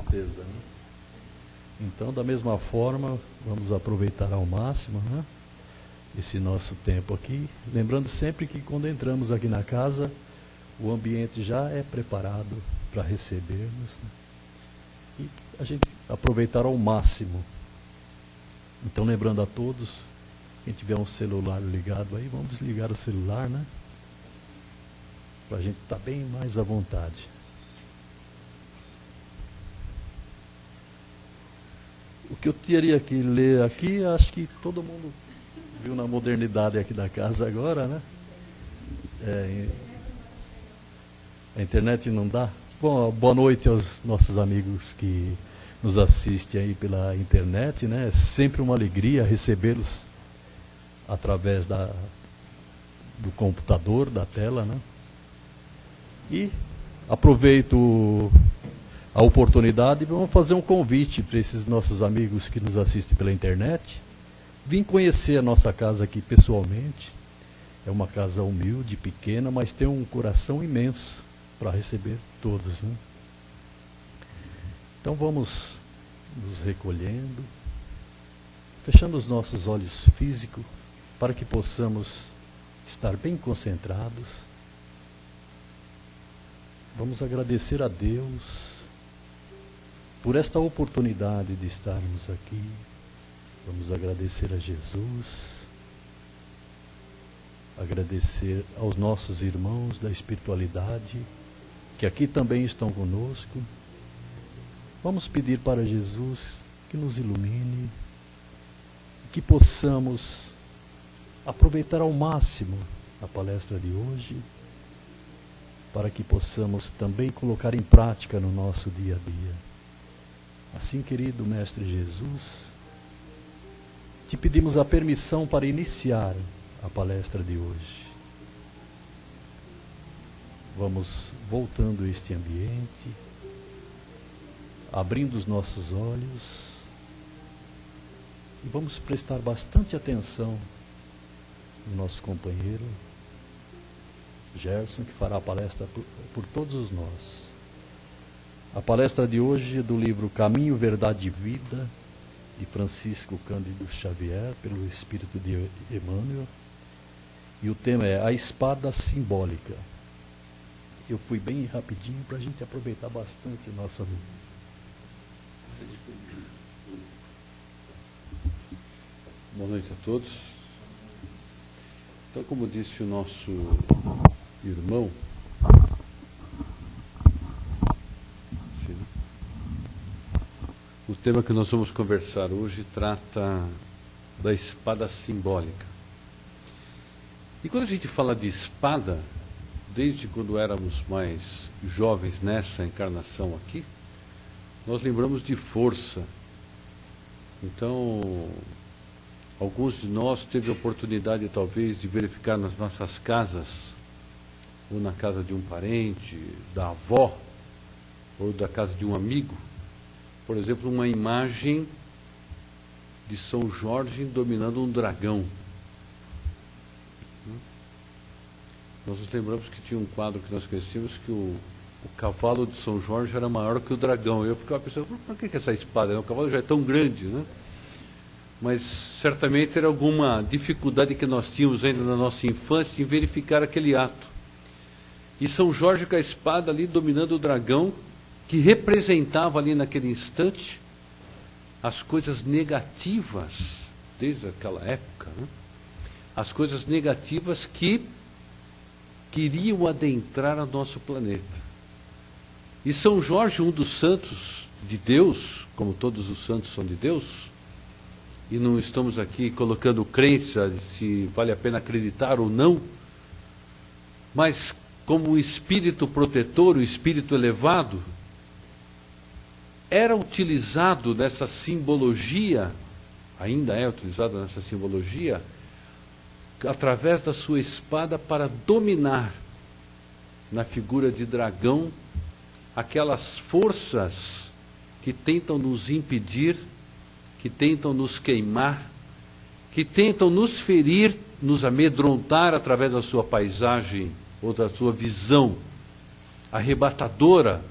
certeza, né? Então, da mesma forma, vamos aproveitar ao máximo, né, esse nosso tempo aqui. Lembrando sempre que quando entramos aqui na casa, o ambiente já é preparado para recebermos, né, e a gente aproveitar ao máximo. Então, lembrando a todos, quem tiver um celular ligado aí, vamos desligar o celular, né? Para a gente estar bem mais à vontade. O que eu teria que ler aqui, acho que todo mundo viu na modernidade aqui da casa agora, né? A internet não dá? Bom, boa noite aos nossos amigos que nos assistem aí pela internet, né? É sempre uma alegria recebê-los através do computador, da tela, né? E aproveito a oportunidade e vamos fazer um convite para esses nossos amigos que nos assistem pela internet. Vim conhecer a nossa casa aqui pessoalmente. É uma casa humilde, pequena, mas tem um coração imenso para receber todos, né? Então vamos nos recolhendo, fechando os nossos olhos físicos para que possamos estar bem concentrados. Vamos agradecer a Deus por esta oportunidade de estarmos aqui. Vamos agradecer a Jesus, agradecer aos nossos irmãos da espiritualidade, que aqui também estão conosco. Vamos pedir para Jesus que nos ilumine, que possamos aproveitar ao máximo a palestra de hoje, para que possamos também colocar em prática no nosso dia a dia. Assim, querido Mestre Jesus, te pedimos a permissão para iniciar a palestra de hoje. Vamos voltando a este ambiente, abrindo os nossos olhos e vamos prestar bastante atenção no nosso companheiro Gerson, que fará a palestra por todos nós. A palestra de hoje é do livro Caminho, Verdade e Vida, de Francisco Cândido Xavier, pelo Espírito de Emmanuel, e o tema é A Espada Simbólica. Eu fui bem rapidinho para a gente aproveitar bastante a nossa vida. Boa noite a todos. Então, como disse o nosso irmão, o tema que nós vamos conversar hoje trata da espada simbólica. E quando a gente fala de espada, desde quando éramos mais jovens nessa encarnação aqui, nós lembramos de força. Então, alguns de nós teve a oportunidade talvez de verificar nas nossas casas, ou na casa de um parente, da avó, ou da casa de um amigo, por exemplo, uma imagem de São Jorge dominando um dragão. Nós nos lembramos que tinha um quadro que nós conhecíamos que o cavalo de São Jorge era maior que o dragão. Eu ficava pensando, por que essa espada? O cavalo já é tão grande, né? Mas certamente era alguma dificuldade que nós tínhamos ainda na nossa infância em verificar aquele ato. E São Jorge com a espada ali dominando o dragão, que representava ali naquele instante as coisas negativas, desde aquela época, né? As coisas negativas que queriam adentrar o nosso planeta. E São Jorge, um dos santos de Deus, como todos os santos são de Deus, e não estamos aqui colocando crença se vale a pena acreditar ou não, mas como o espírito protetor, o espírito elevado, era utilizado nessa simbologia, ainda é utilizado nessa simbologia, através da sua espada para dominar na figura de dragão aquelas forças que tentam nos impedir, que tentam nos queimar, que tentam nos ferir, nos amedrontar através da sua paisagem ou da sua visão arrebatadora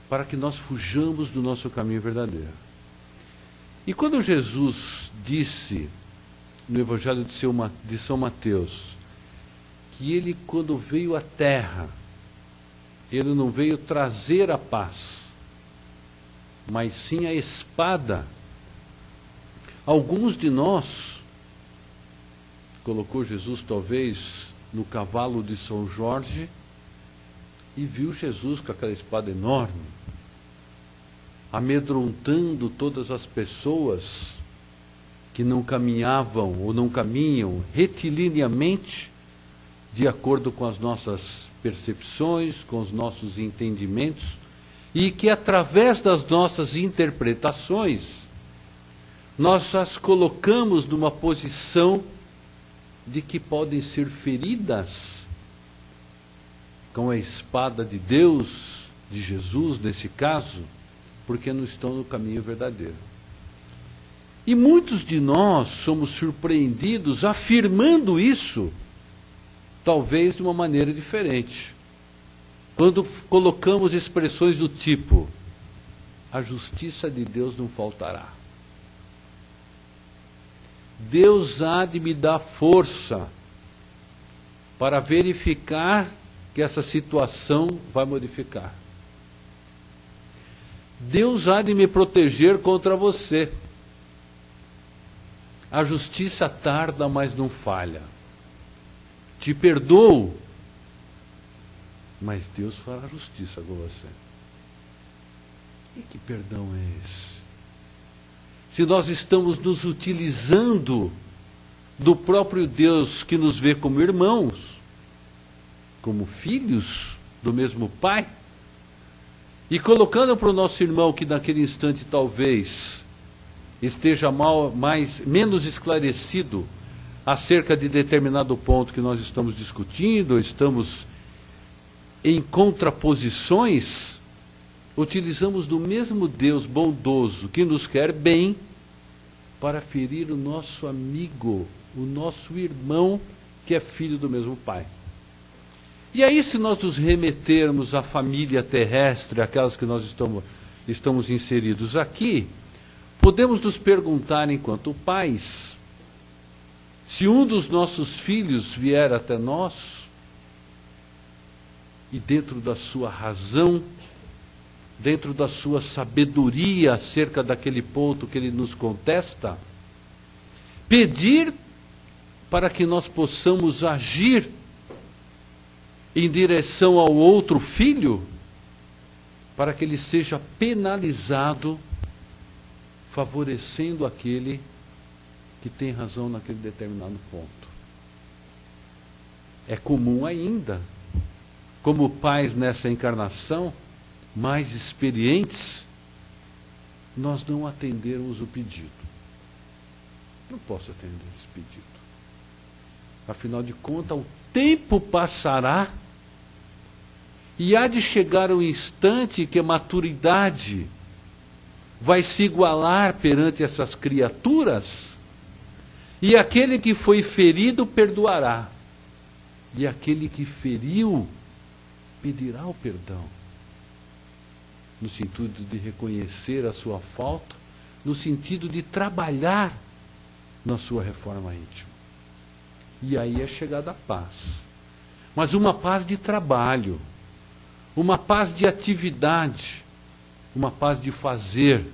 para que nós fujamos do nosso caminho verdadeiro. E quando Jesus disse no Evangelho de São Mateus, que ele, quando veio à terra, ele não veio trazer a paz, mas sim a espada. Alguns de nós, colocou Jesus talvez no cavalo de São Jorge, e viu Jesus com aquela espada enorme, amedrontando todas as pessoas que não caminhavam ou não caminham retilineamente de acordo com as nossas percepções, com os nossos entendimentos, e que através das nossas interpretações nós as colocamos numa posição de que podem ser feridas com a espada de Deus, de Jesus nesse caso, porque não estão no caminho verdadeiro. E muitos de nós somos surpreendidos afirmando isso, talvez de uma maneira diferente. Quando colocamos expressões do tipo: a justiça de Deus não faltará. Deus há de me dar força para verificar que essa situação vai modificar. Deus há de me proteger contra você. A justiça tarda, mas não falha. Te perdoo, mas Deus fará justiça com você. E que perdão é esse? Se nós estamos nos utilizando do próprio Deus que nos vê como irmãos, como filhos do mesmo Pai, e colocando para o nosso irmão que naquele instante talvez esteja menos esclarecido acerca de determinado ponto que nós estamos discutindo, ou estamos em contraposições, utilizamos do mesmo Deus bondoso que nos quer bem para ferir o nosso amigo, o nosso irmão que é filho do mesmo Pai. E aí, se nós nos remetermos à família terrestre, aquelas que nós estamos inseridos aqui, podemos nos perguntar, enquanto pais, se um dos nossos filhos vier até nós, e dentro da sua razão, dentro da sua sabedoria acerca daquele ponto que ele nos contesta, pedir para que nós possamos agir em direção ao outro filho, para que ele seja penalizado, favorecendo aquele que tem razão naquele determinado ponto. É comum ainda, como pais nessa encarnação, mais experientes, nós não atendermos o pedido. Não posso atender esse pedido. Afinal de contas, o tempo passará e há de chegar um instante que a maturidade vai se igualar perante essas criaturas, e aquele que foi ferido perdoará, e aquele que feriu pedirá o perdão, no sentido de reconhecer a sua falta, no sentido de trabalhar na sua reforma íntima. E aí é chegada a paz. Mas uma paz de trabalho, uma paz de atividade, uma paz de fazer.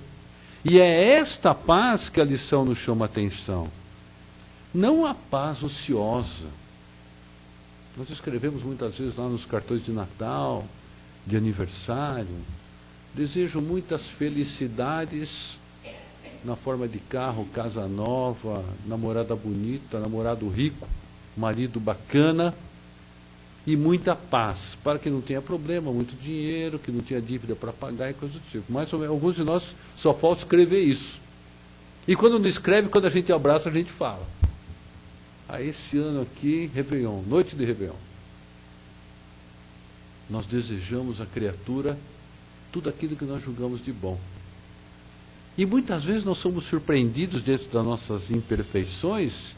E é esta paz que a lição nos chama a atenção. Não a paz ociosa. Nós escrevemos muitas vezes lá nos cartões de Natal, de aniversário, desejo muitas felicidades na forma de carro, casa nova, namorada bonita, namorado rico, marido bacana e muita paz, para que não tenha problema, muito dinheiro, que não tenha dívida para pagar e coisas do tipo. Mas alguns de nós só falta escrever isso. E quando não escreve, quando a gente abraça, a gente fala. Esse ano aqui, Réveillon, noite de Réveillon. Nós desejamos à criatura tudo aquilo que nós julgamos de bom. E muitas vezes nós somos surpreendidos dentro das nossas imperfeições,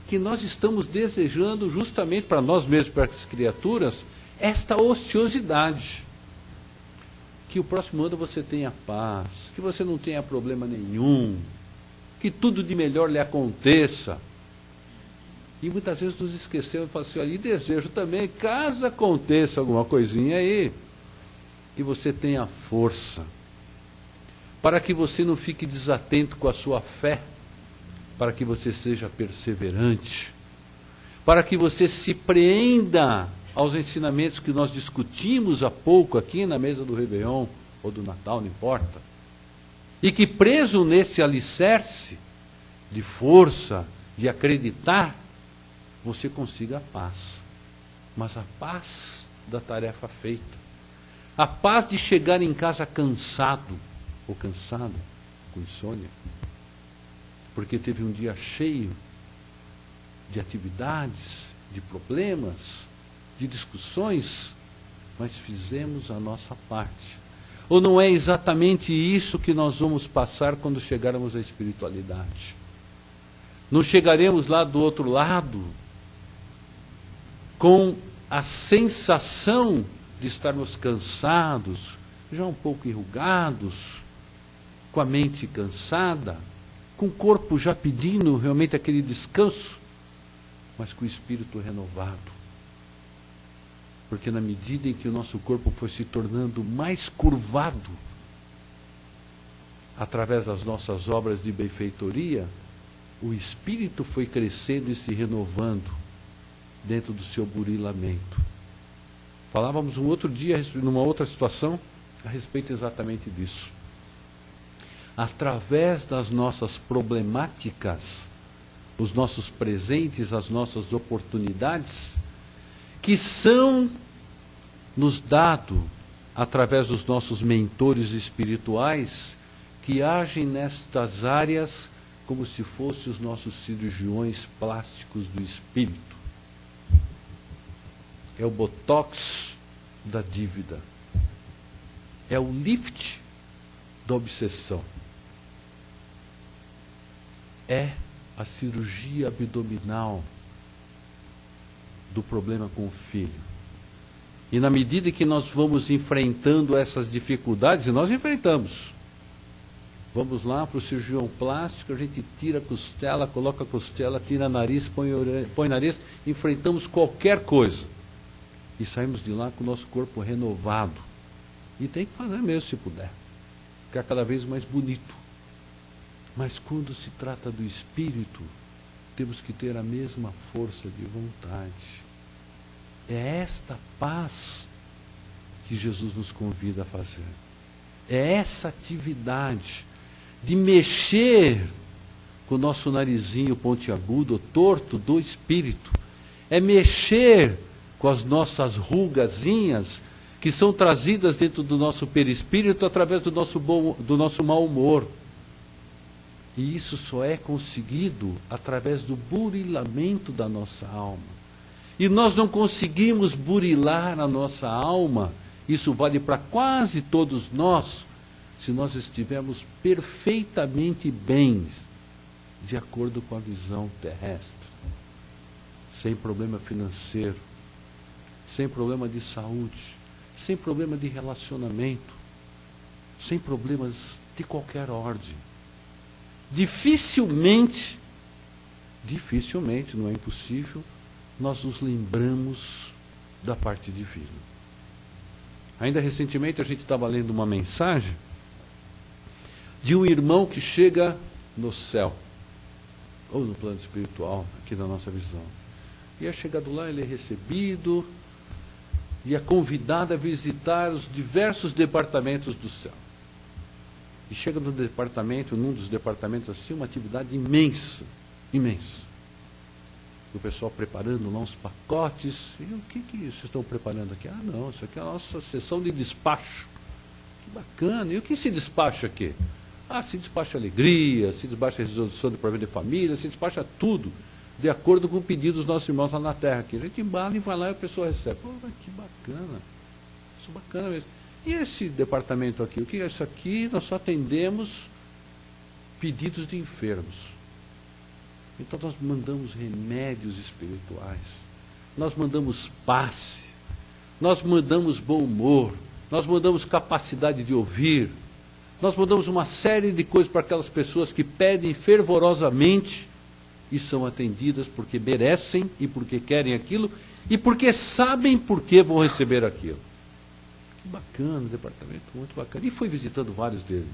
que nós estamos desejando justamente para nós mesmos, para as criaturas, esta ociosidade. que o próximo ano você tenha paz, que você não tenha problema nenhum, que tudo de melhor lhe aconteça. E muitas vezes nos esquecemos e falamos assim, olha, e desejo também, caso aconteça alguma coisinha aí, que você tenha força, para que você não fique desatento com a sua fé, para que você seja perseverante, para que você se preenda aos ensinamentos que nós discutimos há pouco aqui na mesa do Réveillon, ou do Natal, não importa, e que preso nesse alicerce de força, de acreditar, você consiga a paz. Mas a paz da tarefa feita. A paz de chegar em casa cansado, ou cansada, com insônia, porque teve um dia cheio de atividades, de problemas, de discussões, mas fizemos a nossa parte. Ou não é exatamente isso que nós vamos passar quando chegarmos à espiritualidade? Não chegaremos lá do outro lado com a sensação de estarmos cansados, já um pouco enrugados, com a mente cansada, com o corpo já pedindo realmente aquele descanso, mas com o espírito renovado. Porque na medida em que o nosso corpo foi se tornando mais curvado, através das nossas obras de benfeitoria, o espírito foi crescendo e se renovando dentro do seu burilamento. Falávamos um outro dia, numa outra situação, a respeito exatamente disso. Através das nossas problemáticas, os nossos presentes, as nossas oportunidades, que são nos dado através dos nossos mentores espirituais, que agem nestas áreas como se fossem os nossos cirurgiões plásticos do espírito. É o botox da dívida. É o lift da obsessão. É a cirurgia abdominal do problema com o filho. E na medida que nós vamos enfrentando essas dificuldades, e nós enfrentamos, vamos lá para o cirurgião plástico, a gente tira a costela, coloca a costela, tira nariz, põe nariz, enfrentamos qualquer coisa. E saímos de lá com o nosso corpo renovado. E tem que fazer mesmo, se puder. Ficar cada vez mais bonito. Mas quando se trata do espírito, temos que ter a mesma força de vontade. É esta paz que Jesus nos convida a fazer. É essa atividade de mexer com o nosso narizinho pontiagudo, torto do espírito. É mexer com as nossas rugazinhas que são trazidas dentro do nosso perispírito através do nosso mau humor. E isso só é conseguido através do burilamento da nossa alma. E nós não conseguimos burilar a nossa alma, isso vale para quase todos nós, se nós estivermos perfeitamente bem, de acordo com a visão terrestre. Sem problema financeiro, sem problema de saúde, sem problema de relacionamento, sem problemas de qualquer ordem. Dificilmente, não é impossível, nós nos lembramos da parte divina. Ainda recentemente a gente estava lendo uma mensagem de um irmão que chega no céu, ou no plano espiritual, aqui na nossa visão. E é chegado lá, ele é recebido e é convidado a visitar os diversos departamentos do céu. E chega no departamento, num dos departamentos assim, uma atividade imensa, imensa. O pessoal preparando lá uns pacotes. E o que vocês estão preparando aqui? Ah, não, isso aqui é a nossa sessão de despacho. Que bacana. E o que se despacha aqui? Ah, se despacha alegria, se despacha resolução de problema de família, se despacha tudo, de acordo com o pedido dos nossos irmãos lá na terra. Aqui. A gente embala e vai lá e a pessoa recebe. Pô, que bacana. Isso é bacana mesmo. E esse departamento aqui? O que é isso aqui? Nós só atendemos pedidos de enfermos. Então nós mandamos remédios espirituais, nós mandamos passe, nós mandamos bom humor, nós mudamos capacidade de ouvir, nós mudamos uma série de coisas para aquelas pessoas que pedem fervorosamente e são atendidas porque merecem e porque querem aquilo e porque sabem por que vão receber aquilo. Que bacana, um departamento muito bacana. E fui visitando vários deles.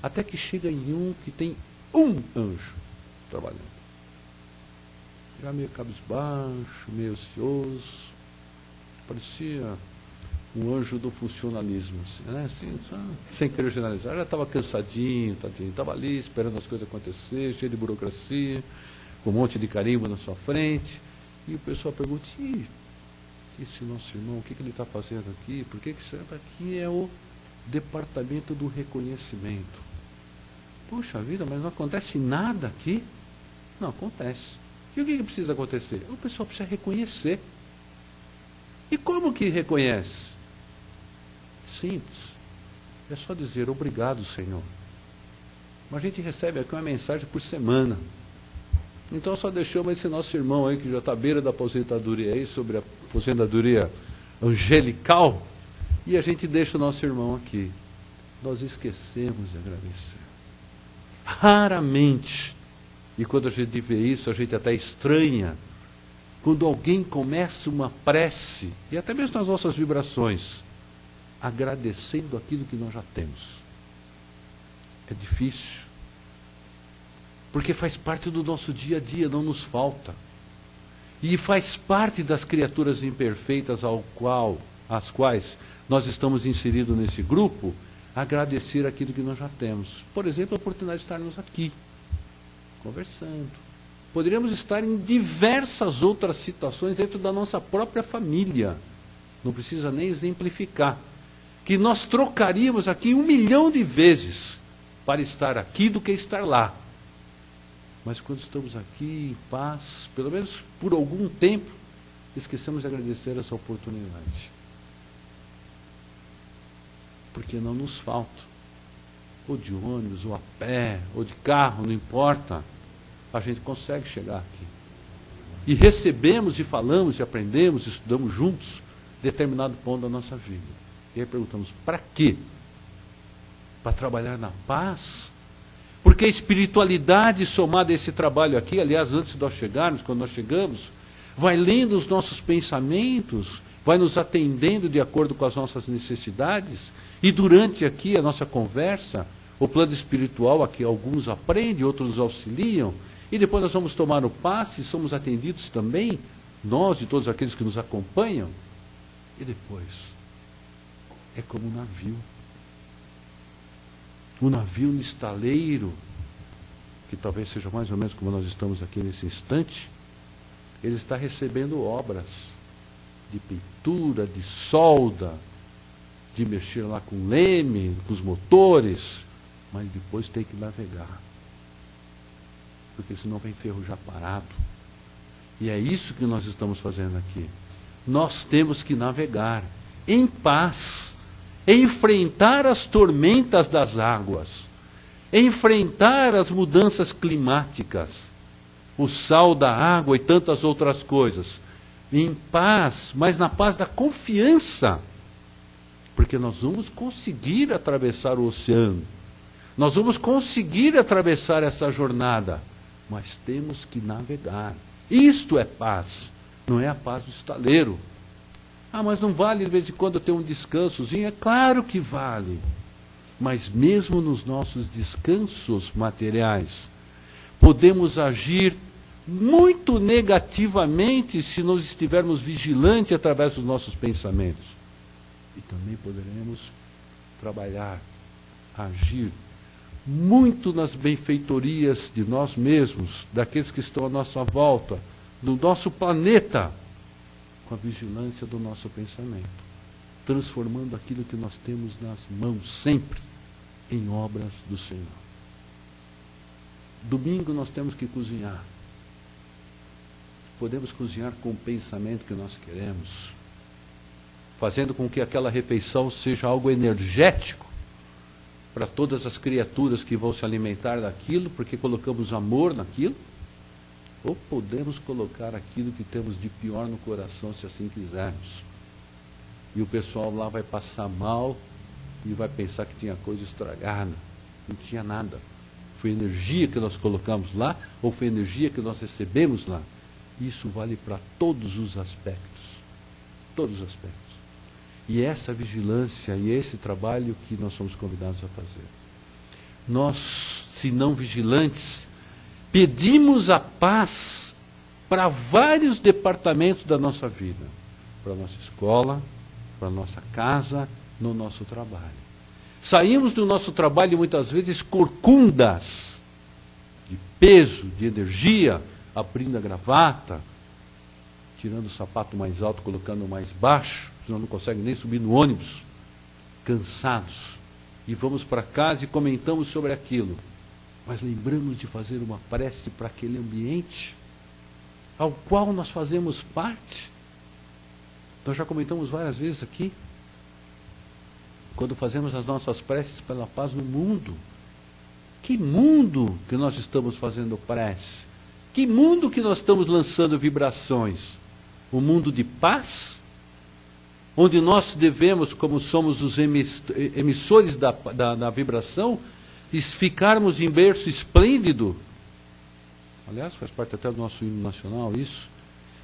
Até que chega em um que tem um anjo trabalhando. Já meio cabisbaixo, meio ocioso. Parecia um anjo do funcionalismo, assim, né? Assim, sem querer generalizar. Já estava cansadinho, tadinho. Estava ali esperando as coisas acontecer, cheio de burocracia, com um monte de carimbo na sua frente. E o pessoal pergunta, esse nosso irmão, o que ele está fazendo aqui? Por que isso aqui é o departamento do reconhecimento? Puxa vida, mas não acontece nada aqui? Não, acontece. E o que precisa acontecer? O pessoal precisa reconhecer. E como que reconhece? Simples. É só dizer obrigado, Senhor. Mas a gente recebe aqui uma mensagem por semana. Então só deixamos esse nosso irmão aí, que já está à beira da aposentadoria aí, sobre a aposentadoria angelical, e a gente deixa o nosso irmão aqui. Nós esquecemos de agradecer. Raramente, e quando a gente vê isso, a gente até estranha, quando alguém começa uma prece, e até mesmo nas nossas vibrações, agradecendo aquilo que nós já temos. É difícil. Porque faz parte do nosso dia a dia, não nos falta. E faz parte das criaturas imperfeitas às quais nós estamos inseridos nesse grupo, agradecer aquilo que nós já temos. Por exemplo, a oportunidade de estarmos aqui, conversando. Poderíamos estar em diversas outras situações dentro da nossa própria família. Não precisa nem exemplificar. Que nós trocaríamos aqui 1 milhão de vezes para estar aqui do que estar lá. Mas quando estamos aqui em paz, pelo menos por algum tempo, esquecemos de agradecer essa oportunidade. Porque não nos falta. Ou de ônibus, ou a pé, ou de carro, não importa. A gente consegue chegar aqui. E recebemos, e falamos, e aprendemos, e estudamos juntos, determinado ponto da nossa vida. E aí perguntamos, para quê? Para trabalhar na paz? Porque a espiritualidade somada a esse trabalho aqui, aliás, antes de nós chegarmos, quando nós chegamos, vai lendo os nossos pensamentos, vai nos atendendo de acordo com as nossas necessidades, e durante aqui a nossa conversa, o plano espiritual, aqui alguns aprendem, outros nos auxiliam, e depois nós vamos tomar o passe, somos atendidos também, nós e todos aqueles que nos acompanham, e depois, é como um navio. Um navio no estaleiro, que talvez seja mais ou menos como nós estamos aqui nesse instante, ele está recebendo obras de pintura, de solda, de mexer lá com o leme, com os motores, mas depois tem que navegar. Porque senão vai enferrujar parado. E é isso que nós estamos fazendo aqui. Nós temos que navegar em paz, enfrentar as tormentas das águas, enfrentar as mudanças climáticas, o sal da água e tantas outras coisas, em paz, mas na paz da confiança, porque nós vamos conseguir atravessar o oceano, nós vamos conseguir atravessar essa jornada, mas temos que navegar. Isto é paz, não é a paz do estaleiro. Ah, mas não vale de vez em quando ter um descansozinho? É claro que vale. Mas mesmo nos nossos descansos materiais, podemos agir muito negativamente se nós estivermos vigilantes através dos nossos pensamentos. E também poderemos trabalhar, agir muito nas benfeitorias de nós mesmos, daqueles que estão à nossa volta, do nosso planeta, com a vigilância do nosso pensamento, transformando aquilo que nós temos nas mãos sempre em obras do Senhor. Domingo nós temos que cozinhar. Podemos cozinhar com o pensamento que nós queremos, fazendo com que aquela refeição seja algo energético para todas as criaturas que vão se alimentar daquilo, porque colocamos amor naquilo. Ou podemos colocar aquilo que temos de pior no coração, se assim quisermos. E o pessoal lá vai passar mal e vai pensar que tinha coisa estragada. Não tinha nada. Foi energia que nós colocamos lá, ou foi energia que nós recebemos lá. Isso vale para todos os aspectos. Todos os aspectos. E essa vigilância e esse trabalho que nós somos convidados a fazer. Nós, se não vigilantes, pedimos a paz para vários departamentos da nossa vida. Para a nossa escola, para a nossa casa, no nosso trabalho. Saímos do nosso trabalho muitas vezes corcundas, de peso, de energia, abrindo a gravata, tirando o sapato mais alto, colocando o mais baixo, senão não consegue nem subir no ônibus, cansados. E vamos para casa e comentamos sobre aquilo. Mas lembramos de fazer uma prece para aquele ambiente ao qual nós fazemos parte. Nós já comentamos várias vezes aqui, quando fazemos as nossas preces pela paz no mundo. Que mundo que nós estamos fazendo prece? Que mundo que nós estamos lançando vibrações? O mundo de paz? Onde nós devemos, como somos os emissores da vibração, ficarmos em berço esplêndido. Aliás, faz parte até do nosso hino nacional isso.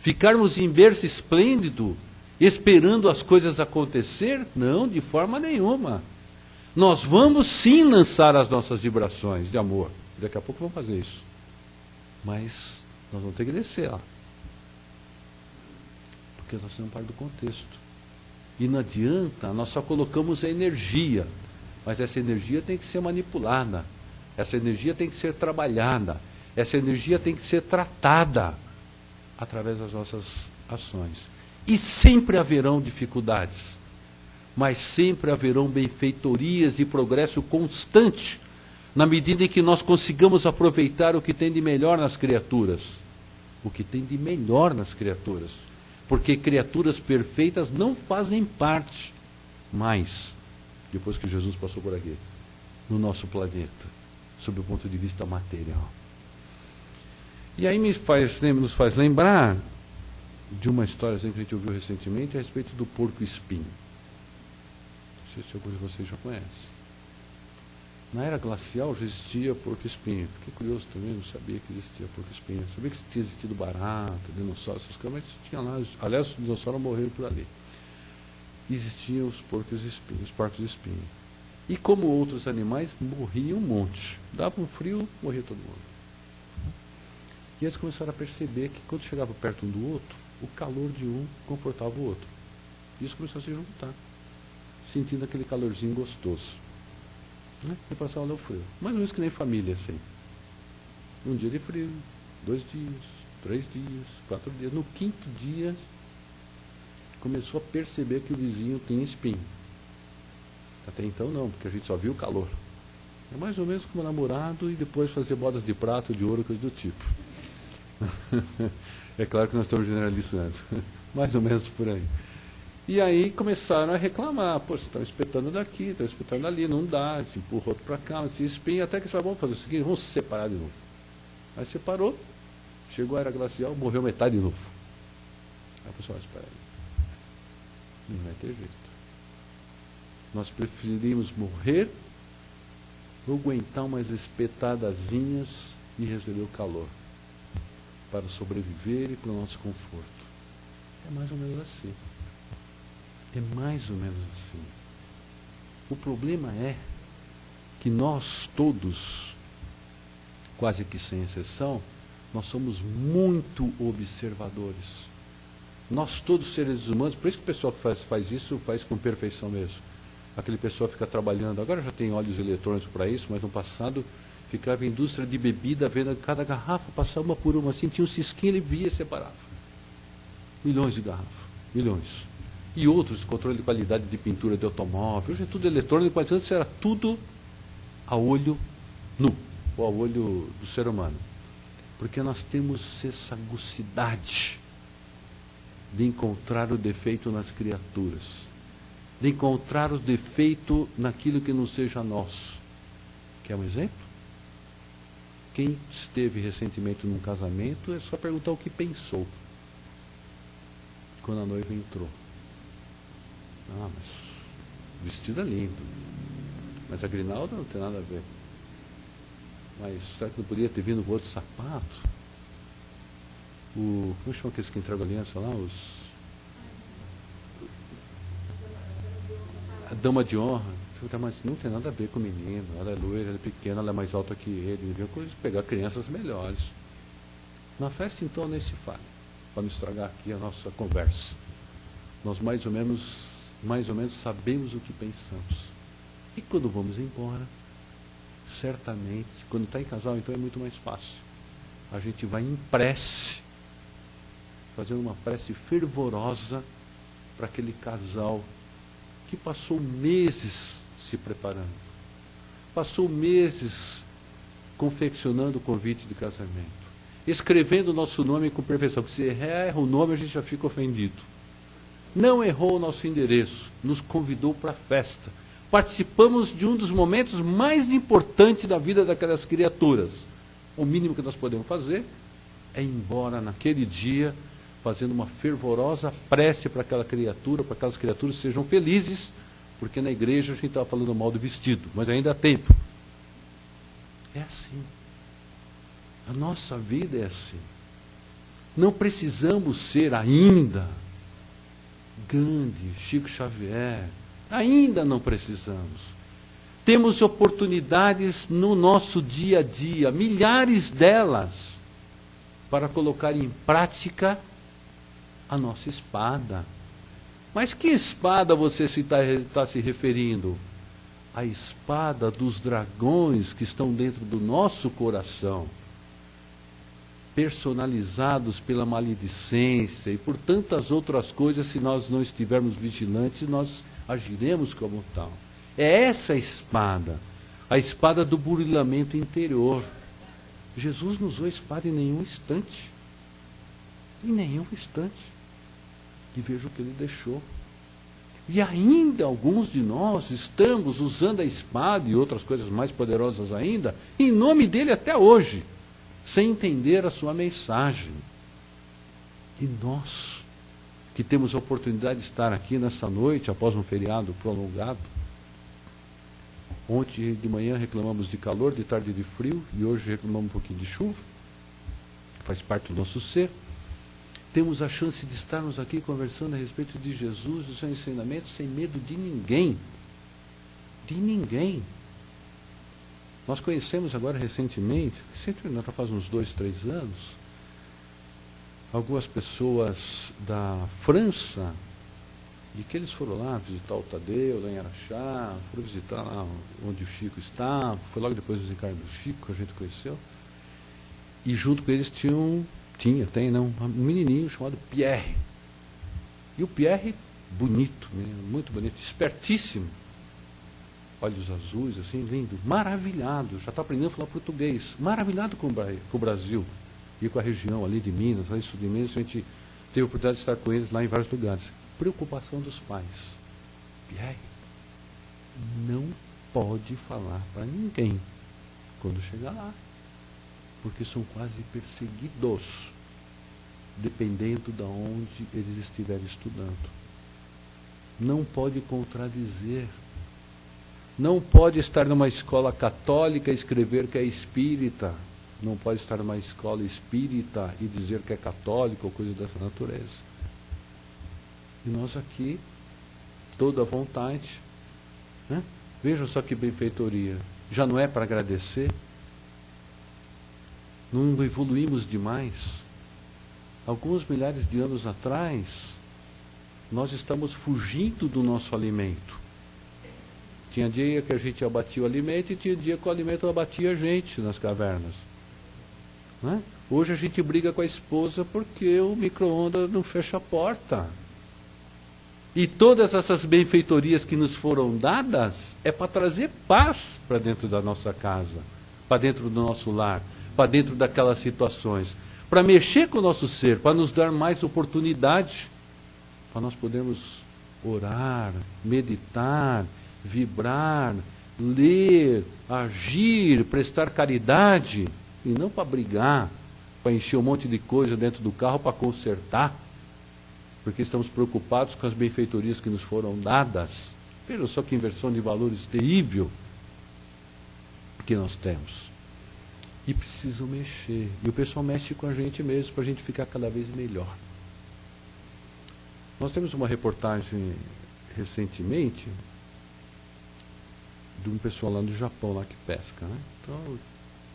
Ficarmos em berço esplêndido, esperando as coisas acontecer? Não, de forma nenhuma. Nós vamos sim lançar as nossas vibrações de amor. Daqui a pouco vamos fazer isso. Mas nós vamos ter que descer lá. Porque nós somos parte do contexto. E não adianta, nós só colocamos a energia. Mas essa energia tem que ser manipulada. Essa energia tem que ser trabalhada. Essa energia tem que ser tratada através das nossas ações. E sempre haverão dificuldades, mas sempre haverão benfeitorias e progresso constante, na medida em que nós consigamos aproveitar o que tem de melhor nas criaturas. O que tem de melhor nas criaturas. Porque criaturas perfeitas não fazem parte mais, depois que Jesus passou por aqui, no nosso planeta, sob o ponto de vista material. E aí nos faz lembrar de uma história que a gente ouviu recentemente a respeito do porco-espinho. Não sei se alguns de vocês já conhecem. Na era glacial já existia porco-espinho. Fiquei curioso também, não sabia que existia porco-espinho. Sabia que tinha existido barata, dinossauro, essas coisas, mas tinha lá. Aliás, os dinossauros morreram por ali. Existiam os porcos-espinho. E como outros animais, morriam um monte. Dava um frio, morria todo mundo. E eles começaram a perceber que quando chegava perto um do outro, o calor de um confortava o outro. E isso começou a se juntar, sentindo aquele calorzinho gostoso. Né? E passava lá o frio. Mais ou menos que nem família, assim. Um dia de frio, 2 dias, 3 dias, 4 dias. No 5º dia, começou a perceber que o vizinho tinha espinho. Até então não, porque a gente só viu o calor. É mais ou menos como namorado e depois fazer bodas de prata, de ouro, coisa do tipo. É claro que nós estamos generalizando. Mais ou menos por aí. E aí começaram a reclamar. Pô, você está espetando daqui, está espetando dali, não dá, te empurra outro para cá, te espinha, até que você vai, vamos fazer o seguinte, vamos se separar de novo. Aí separou, chegou a era glacial, morreu metade de novo. Aí o pessoal, espera aí. Não vai ter jeito. Nós preferimos morrer ou aguentar umas espetadazinhas e receber o calor para sobreviver e para o nosso conforto. É mais ou menos assim. É mais ou menos assim. O problema é que nós todos, quase que sem exceção, nós somos muito observadores. Nós todos seres humanos, por isso que o pessoal que faz isso faz com perfeição mesmo. Aquele pessoal fica trabalhando, agora já tem óleos eletrônicos para isso, mas no passado ficava a indústria de bebida vendo cada garrafa, passava uma por uma, assim, tinha um cisquinho, ele via e separava. Milhões de garrafas, milhões. E outros, controle de qualidade de pintura de automóvel, hoje é tudo eletrônico, mas antes era tudo a olho nu, ou a olho do ser humano. Porque nós temos essa agucidade de encontrar o defeito nas criaturas, de encontrar o defeito naquilo que não seja nosso. Quer um exemplo? Quem esteve recentemente num casamento, é só perguntar o que pensou quando a noiva entrou. Ah, mas o vestido é lindo. Mas a grinalda não tem nada a ver. Mas será que não poderia ter vindo com outro sapato? Como chama aqueles que entregam aliança lá? A dama de honra. Mas não tem nada a ver com o menino. Ela é loira, ela é pequena, ela é mais alta que ele. Devia pegar crianças melhores. Na festa, então, nem se fala. Para não estragar aqui a nossa conversa. Nós mais ou menos sabemos o que pensamos. E quando vamos embora, certamente, quando está em casal, então é muito mais fácil. A gente vai em prece, fazendo uma prece fervorosa para aquele casal que passou meses se preparando, passou meses confeccionando o convite de casamento, escrevendo o nosso nome com perfeição, porque se erra o nome a gente já fica ofendido. Não errou o nosso endereço, nos convidou para a festa. Participamos de um dos momentos mais importantes da vida daquelas criaturas. O mínimo que nós podemos fazer é ir embora naquele dia, fazendo uma fervorosa prece para aquela criatura, para que aquelas criaturas sejam felizes, porque na igreja a gente estava falando mal do vestido, mas ainda há tempo. É assim. A nossa vida é assim. Não precisamos ser ainda Gandhi, Chico Xavier. Ainda não precisamos. Temos oportunidades no nosso dia a dia, milhares delas, para colocar em prática a nossa espada. Mas que espada você está se referindo? A espada dos dragões que estão dentro do nosso coração, personalizados pela maledicência e por tantas outras coisas. Se nós não estivermos vigilantes, nós agiremos como tal. É essa a espada do burilamento interior. Jesus não usou espada em nenhum instante. Em nenhum instante. E veja o que ele deixou. E ainda alguns de nós estamos usando a espada e outras coisas mais poderosas ainda, em nome dele até hoje, sem entender a sua mensagem. E nós, que temos a oportunidade de estar aqui nessa noite, após um feriado prolongado, ontem de manhã reclamamos de calor, de tarde de frio, e hoje reclamamos um pouquinho de chuva, faz parte do nosso ser. Temos a chance de estarmos aqui conversando a respeito de Jesus, do seu ensinamento, sem medo de ninguém. De ninguém. Nós conhecemos agora recentemente faz uns 2, 3 anos, algumas pessoas da França, e que eles foram lá visitar o Tadeu, lá em Araxá, foram visitar lá onde o Chico está, foi logo depois do desencarne do Chico, que a gente conheceu, e junto com eles tem um menininho chamado Pierre. E o Pierre, bonito, muito bonito, espertíssimo, olhos azuis, assim, lindo, maravilhado, já está aprendendo a falar português, maravilhado com o Brasil e com a região ali de Minas, lá em sul de Minas. A gente teve a oportunidade de estar com eles lá em vários lugares. Preocupação dos pais. Pierre não pode falar para ninguém quando chegar lá, porque são quase perseguidos, dependendo de onde eles estiverem estudando. Não pode contradizer. Não pode estar numa escola católica e escrever que é espírita. Não pode estar numa escola espírita e dizer que é católico ou coisa dessa natureza. E nós aqui, toda a vontade, né? Vejam só que benfeitoria. Já não é para agradecer? Não evoluímos demais? Alguns milhares de anos atrás, nós estamos fugindo do nosso alimento. Tinha dia que a gente abatia o alimento e tinha dia que o alimento abatia a gente nas cavernas. Né? Hoje a gente briga com a esposa porque o micro-ondas não fecha a porta. E todas essas benfeitorias que nos foram dadas é para trazer paz para dentro da nossa casa, para dentro do nosso lar, para dentro daquelas situações, para mexer com o nosso ser, para nos dar mais oportunidade, para nós podermos orar, meditar, vibrar, ler, agir, prestar caridade, e não para brigar, para encher um monte de coisa dentro do carro, para consertar. porque estamos preocupados com as benfeitorias que nos foram dadas. Veja só que inversão de valores terrível que nós temos. E preciso mexer. E o pessoal mexe com a gente mesmo, para a gente ficar cada vez melhor. Nós temos uma reportagem recentemente de um pessoal lá no Japão, lá que pesca, né? Então,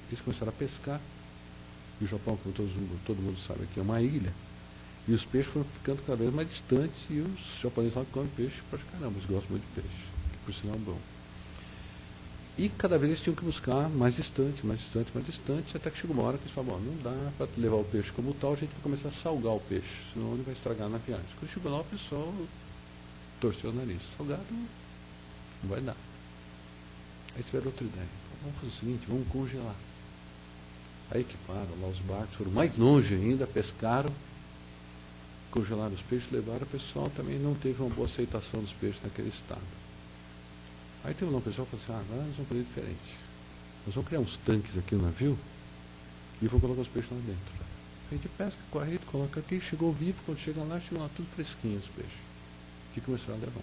eles começaram a pescar. E o Japão, como todo mundo sabe, aqui é uma ilha. E os peixes foram ficando cada vez mais distantes. E os japoneses lá comem peixe para caramba. Eles gostam muito de peixe, que por sinal é bom. E cada vez eles tinham que buscar mais distante, mais distante, mais distante. Até que chegou uma hora que eles falaram, não dá para levar o peixe como tal, a gente vai começar a salgar o peixe. Senão ele vai estragar na viagem. Quando chegou lá, o pessoal torceu o nariz. Salgado não vai dar. Aí tiveram outra ideia. Vamos fazer o seguinte, vamos congelar. Aí equiparam lá os barcos, foram mais longe ainda, pescaram, congelaram os peixes, levaram. O pessoal também não teve uma boa aceitação dos peixes naquele estado. Aí teve um pessoal que falou assim, agora nós vamos fazer diferente. Nós vamos criar uns tanques aqui no navio e vou colocar os peixes lá dentro. A gente pesca com a rede, coloca aqui, chegou vivo, quando chega lá, chegam lá tudo fresquinho os peixes. E começaram a levar.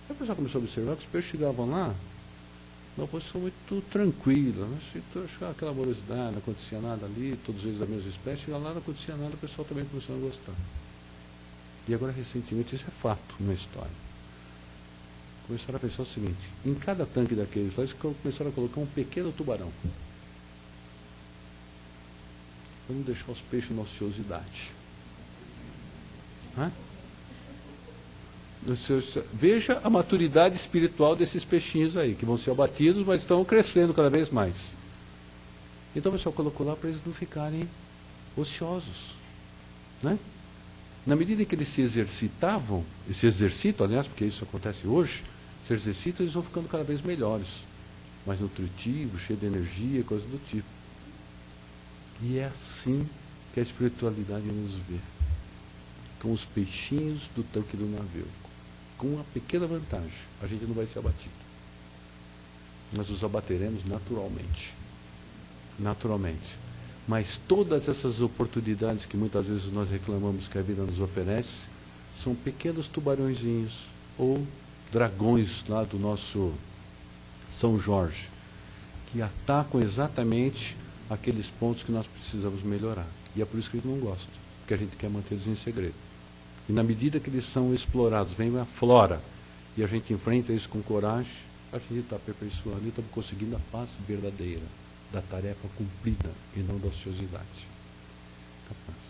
Aí o pessoal começou a observar que os peixes chegavam lá numa posição muito tranquila, né? Se aquela morosidade, não acontecia nada ali, todos eles da mesma espécie, chegava lá, não acontecia nada, o pessoal também começou a gostar. E agora, recentemente, isso é fato na história. Começaram a pensar o seguinte, em cada tanque daqueles lá, eles começaram a colocar um pequeno tubarão. Vamos deixar os peixes na ociosidade. Hã? Veja a maturidade espiritual desses peixinhos aí, que vão ser abatidos, mas estão crescendo cada vez mais. Então o pessoal colocou lá para eles não ficarem ociosos. Né? Na medida em que eles se exercitavam, e se exercitam, aliás, porque isso acontece hoje, se exercitam, eles vão ficando cada vez melhores, mais nutritivos, cheios de energia, coisas do tipo. E é assim que a espiritualidade nos vê, com os peixinhos do tanque do navio. Com uma pequena vantagem, a gente não vai ser abatido. Nós os abateremos naturalmente. Naturalmente. Mas todas essas oportunidades que muitas vezes nós reclamamos que a vida nos oferece, são pequenos tubarõezinhos, ou dragões lá do nosso São Jorge, que atacam exatamente aqueles pontos que nós precisamos melhorar. E é por isso que a gente não gosta, porque a gente quer mantê-los em segredo. E na medida que eles são explorados, vem a flora, e a gente enfrenta isso com coragem, a gente está aperfeiçoando e estamos conseguindo a paz verdadeira da tarefa cumprida e não da ociosidade. Capaz.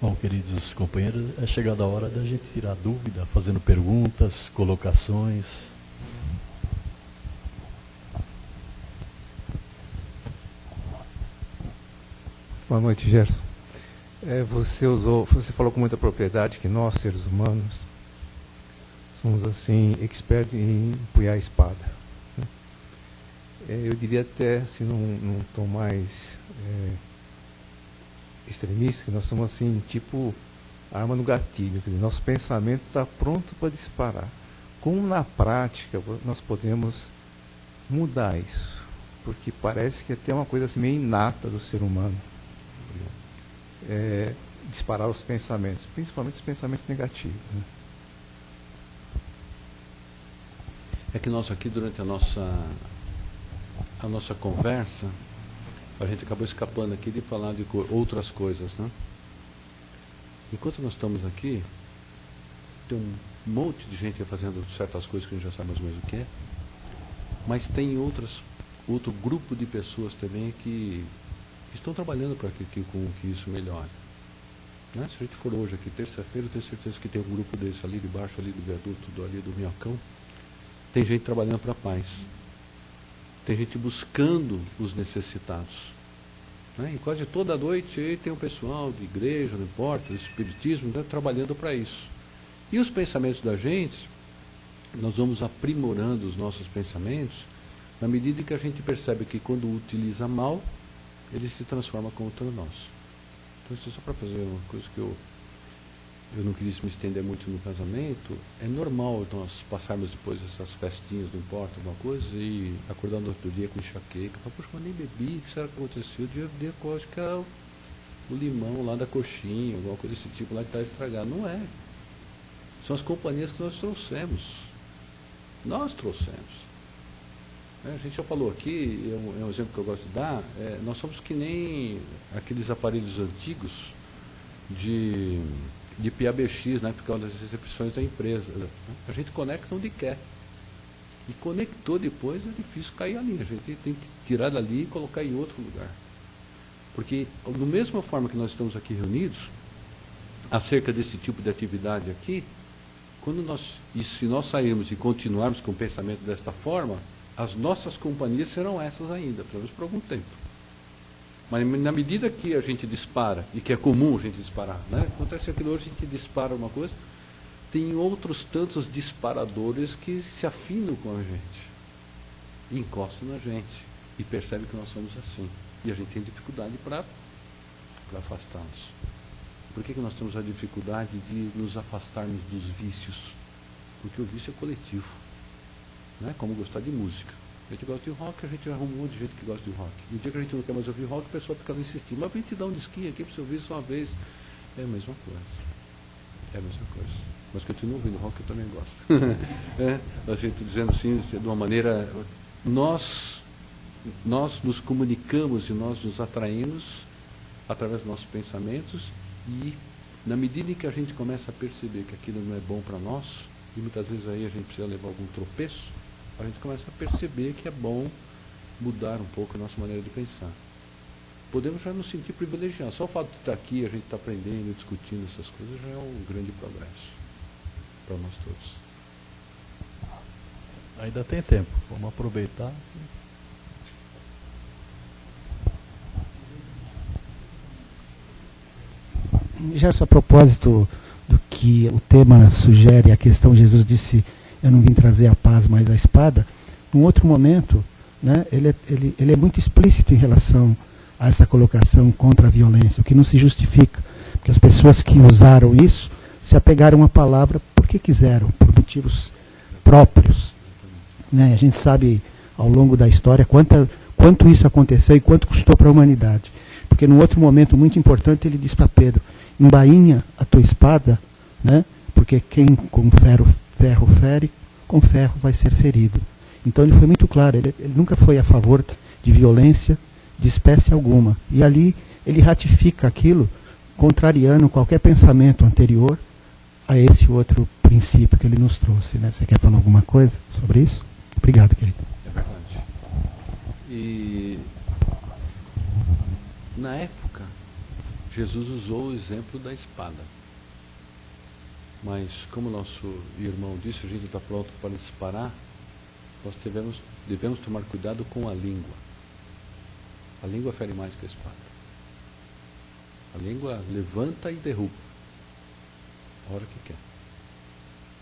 Bom, queridos companheiros, é chegada a hora da gente tirar dúvida, fazendo perguntas, colocações. Boa noite, Gerson. Você falou com muita propriedade que nós, seres humanos, somos assim, expertos em empunhar a espada. Eu diria até, assim, num tom mais extremista, que nós somos assim, tipo arma no gatilho. Quer dizer, nosso pensamento está pronto para disparar. Como na prática nós podemos mudar isso? Porque parece que é até uma coisa assim meio inata do ser humano. Disparar os pensamentos, principalmente os pensamentos negativos. Né? É que nós aqui, durante a nossa conversa, a gente acabou escapando aqui de falar de outras coisas, né? Enquanto nós estamos aqui, tem um monte de gente fazendo certas coisas que a gente já sabe mais ou menos o que é, mas tem outro grupo de pessoas também que estão trabalhando para que isso melhore. Né? Se a gente for hoje aqui, terça-feira, eu tenho certeza que tem um grupo desse ali debaixo, ali do viaduto, ali do Minhocão. Tem gente trabalhando para a paz. Tem gente buscando os necessitados. Né? E quase toda noite aí tem um pessoal de igreja, não importa, do espiritismo, né, trabalhando para isso. E os pensamentos da gente, nós vamos aprimorando os nossos pensamentos, na medida em que a gente percebe que quando utiliza mal, ele se transforma contra nós. Então, isso é só para fazer uma coisa que eu não queria me estender muito no casamento, é normal nós passarmos depois essas festinhas, não importa, alguma coisa, e acordar no outro dia com enxaqueca. Falar, poxa, mas nem bebi, o que será que aconteceu? Eu acho que era o limão lá da coxinha, alguma coisa desse tipo lá que está estragado. Não é. São as companhias que nós trouxemos. Nós trouxemos. A gente já falou aqui, é um exemplo que eu gosto de dar, nós somos que nem aqueles aparelhos antigos de PABX, né, ficar nas recepções da empresa. A gente conecta onde quer. E conectou depois, é difícil cair ali. A gente tem que tirar dali e colocar em outro lugar. Porque, da mesma forma que nós estamos aqui reunidos, acerca desse tipo de atividade aqui, se nós sairmos e continuarmos com o pensamento desta forma, as nossas companhias serão essas ainda, pelo menos por algum tempo. Mas na medida que a gente dispara, e que é comum a gente disparar, né? Acontece aquilo hoje, a gente dispara uma coisa, tem outros tantos disparadores que se afinam com a gente, e encostam na gente, e percebem que nós somos assim. E a gente tem dificuldade para afastar-nos. Por que nós temos a dificuldade de nos afastarmos dos vícios? Porque o vício é coletivo. Né? Como gostar de música. A gente gosta de rock, a gente arruma um monte de gente que gosta de rock. E o dia que a gente não quer mais ouvir rock, o pessoal fica insistindo. Mas a gente dá um disquinho aqui para você ouvir só uma vez. É a mesma coisa. É a mesma coisa. Mas continua ouvindo rock, eu também gosto. A gente dizendo assim, de uma maneira... Nós nos comunicamos e nós nos atraímos através dos nossos pensamentos e, na medida em que a gente começa a perceber que aquilo não é bom para nós, e muitas vezes aí a gente precisa levar algum tropeço, a gente começa a perceber que é bom mudar um pouco a nossa maneira de pensar. Podemos já nos sentir privilegiados. Só o fato de estar aqui, a gente está aprendendo, discutindo essas coisas, já é um grande progresso para nós todos. Ainda tem tempo, vamos aproveitar. Já a propósito do que o tema sugere, a questão, Jesus disse, eu não vim trazer a paz, mas a espada. Num outro momento, né, ele é muito explícito em relação a essa colocação contra a violência, o que não se justifica, porque as pessoas que usaram isso se apegaram à palavra porque quiseram, por motivos próprios. Né? A gente sabe, ao longo da história, quanto isso aconteceu e quanto custou para a humanidade. Porque num outro momento muito importante ele diz para Pedro, embainha a tua espada, né? Porque quem com ferro fere, com ferro vai ser ferido. Então ele foi muito claro, ele nunca foi a favor de violência de espécie alguma. E ali ele ratifica aquilo, contrariando qualquer pensamento anterior a esse outro princípio que ele nos trouxe. Né? Você quer falar alguma coisa sobre isso? Obrigado, querido. É verdade. E na época, Jesus usou o exemplo da espada. Mas, como nosso irmão disse, a gente está pronto para disparar, nós devemos tomar cuidado com a língua. A língua fere mais que a espada. A língua levanta e derruba, a hora que quer.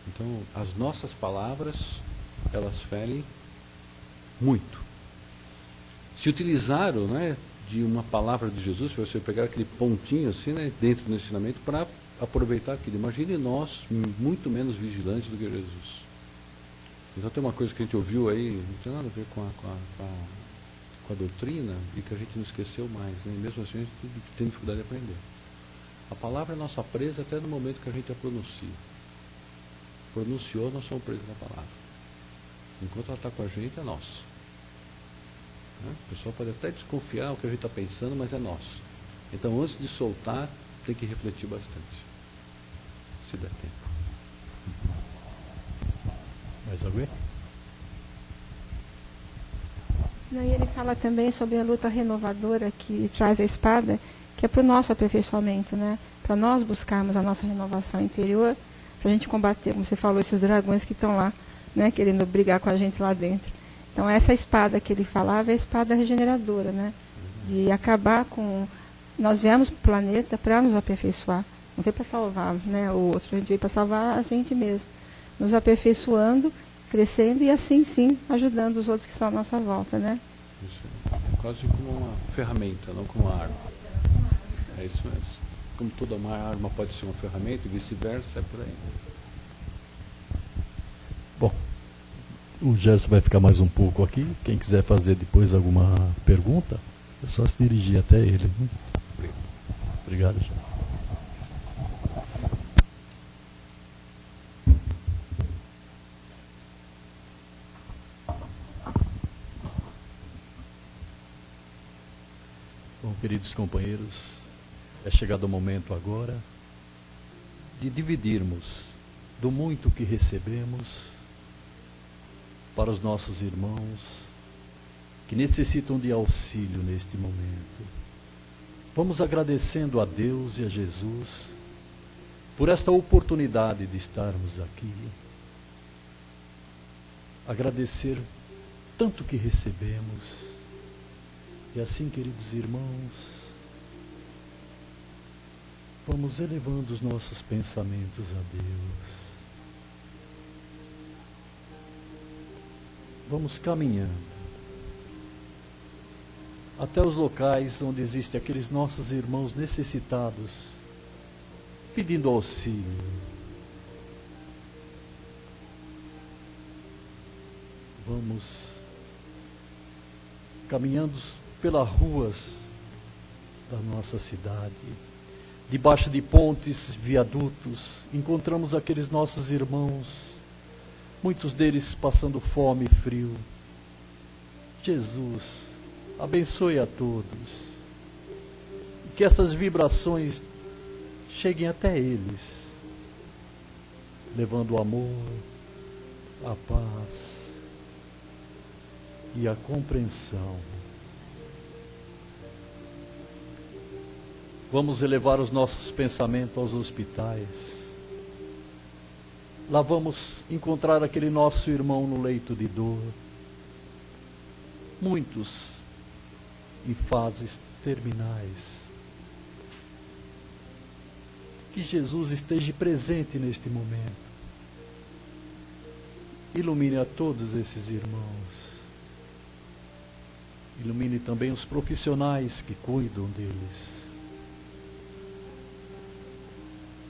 Então, as nossas palavras, elas ferem muito. Se utilizaram, né, de uma palavra de Jesus, se você pegar aquele pontinho assim, né, dentro do ensinamento, para aproveitar aquilo. Imagine nós muito menos vigilantes do que Jesus. Então tem uma coisa que a gente ouviu aí, não tem nada a ver com a doutrina, e que a gente não esqueceu mais, né? E mesmo assim a gente tem dificuldade de aprender. A palavra é nossa presa até no momento que a gente a pronuncia. Pronunciou, nós somos presos na palavra. Enquanto ela está com a gente, é nosso. O pessoal pode até desconfiar o que a gente está pensando, mas é nosso. Então, antes de soltar, tem que refletir bastante. Se der tempo. Mais alguém? Não, e ele fala também sobre a luta renovadora que traz a espada, que é para o nosso aperfeiçoamento, né? Para nós buscarmos a nossa renovação interior, para a gente combater, como você falou, esses dragões que estão lá, né? Querendo brigar com a gente lá dentro. Então, essa espada que ele falava é a espada regeneradora, né? De acabar com... Nós viemos para o planeta para nos aperfeiçoar. Não veio para salvar, né, o outro, a gente veio para salvar a gente mesmo. Nos aperfeiçoando, crescendo e assim sim ajudando os outros que estão à nossa volta, né? Isso é quase como uma ferramenta, não como uma arma. É isso mesmo. como toda uma arma pode ser uma ferramenta e vice-versa, é por aí. Bom, o Gerson vai ficar mais um pouco aqui. Quem quiser fazer depois alguma pergunta, é só se dirigir até ele. Né? Obrigado, Gerson. Bom, queridos companheiros, é chegado o momento agora de dividirmos do muito que recebemos para os nossos irmãos que necessitam de auxílio neste momento. Vamos agradecendo a Deus e a Jesus por esta oportunidade de estarmos aqui. Agradecer tanto que recebemos. E assim, queridos irmãos, vamos elevando os nossos pensamentos a Deus. Vamos caminhando até os locais onde existem aqueles nossos irmãos necessitados, pedindo auxílio. Vamos caminhando pelas ruas da nossa cidade, debaixo de pontes, viadutos, encontramos aqueles nossos irmãos, muitos deles passando fome e frio. Jesus, abençoe a todos, e que essas vibrações cheguem até eles, levando o amor, a paz e a compreensão. Vamos elevar os nossos pensamentos aos hospitais. Lá vamos encontrar aquele nosso irmão no leito de dor. Muitos em fases terminais. Que Jesus esteja presente neste momento. Ilumine a todos esses irmãos. Ilumine também os profissionais que cuidam deles.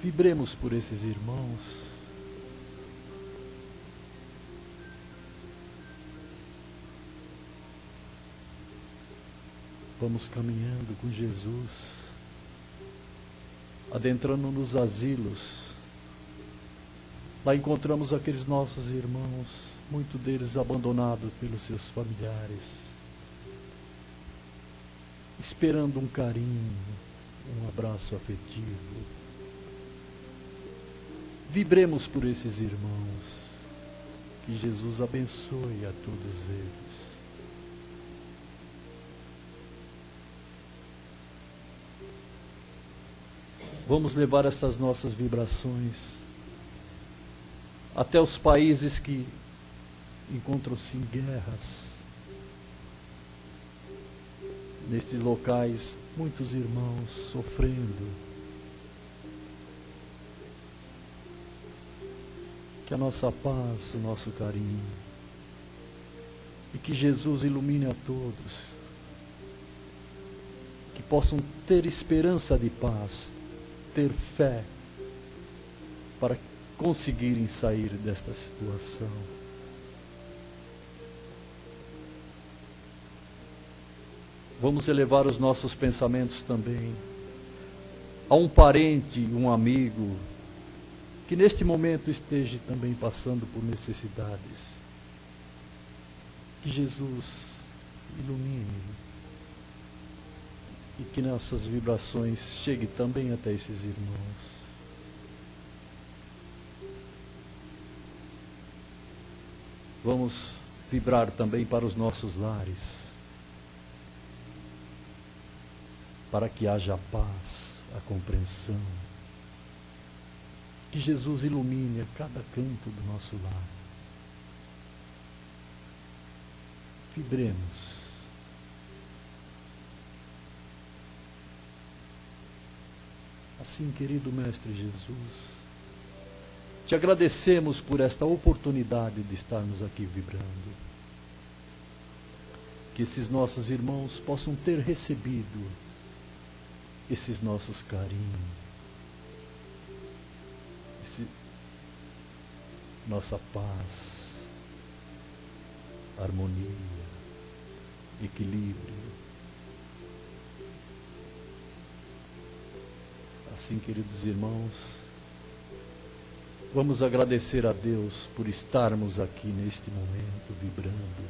Vibremos por esses irmãos. Vamos caminhando com Jesus, adentrando nos asilos. Lá encontramos aqueles nossos irmãos, muitos deles abandonados pelos seus familiares, esperando um carinho, um abraço afetivo. Vibremos por esses irmãos. Que Jesus abençoe a todos eles. Vamos levar essas nossas vibrações até os países que encontram-se em guerras. Nestes locais, muitos irmãos sofrendo. Que a nossa paz, o nosso carinho, e que Jesus ilumine a todos, que possam ter esperança de paz, ter fé, para conseguirem sair desta situação. Vamos elevar os nossos pensamentos também a um parente, um amigo, que neste momento esteja também passando por necessidades. Que Jesus ilumine e que nossas vibrações cheguem também até esses irmãos. Vamos vibrar também para os nossos lares, para que haja a paz, a compreensão. Que Jesus ilumine a cada canto do nosso lar. Vibremos. Assim, querido Mestre Jesus, te agradecemos por esta oportunidade de estarmos aqui vibrando. Que esses nossos irmãos possam ter recebido esses nossos carinhos, nossa paz, harmonia, equilíbrio. Assim, queridos irmãos, vamos agradecer a Deus por estarmos aqui neste momento vibrando,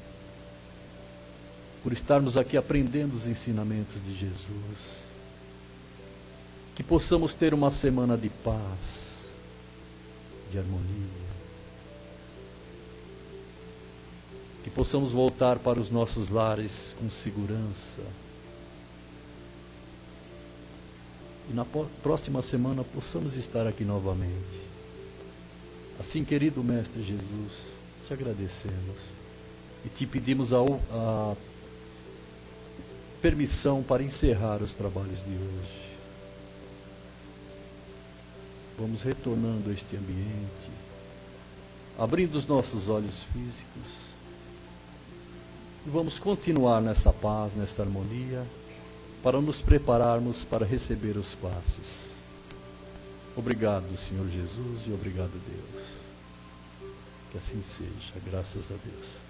por estarmos aqui aprendendo os ensinamentos de Jesus, que possamos ter uma semana de paz, de harmonia, que possamos voltar para os nossos lares com segurança, e na próxima semana possamos estar aqui novamente. Assim, querido Mestre Jesus, te agradecemos e te pedimos a permissão para encerrar os trabalhos de hoje. Vamos retornando a este ambiente, abrindo os nossos olhos físicos, e vamos continuar nessa paz, nessa harmonia, para nos prepararmos para receber os passes. Obrigado, Senhor Jesus, e obrigado, Deus. Que assim seja, graças a Deus.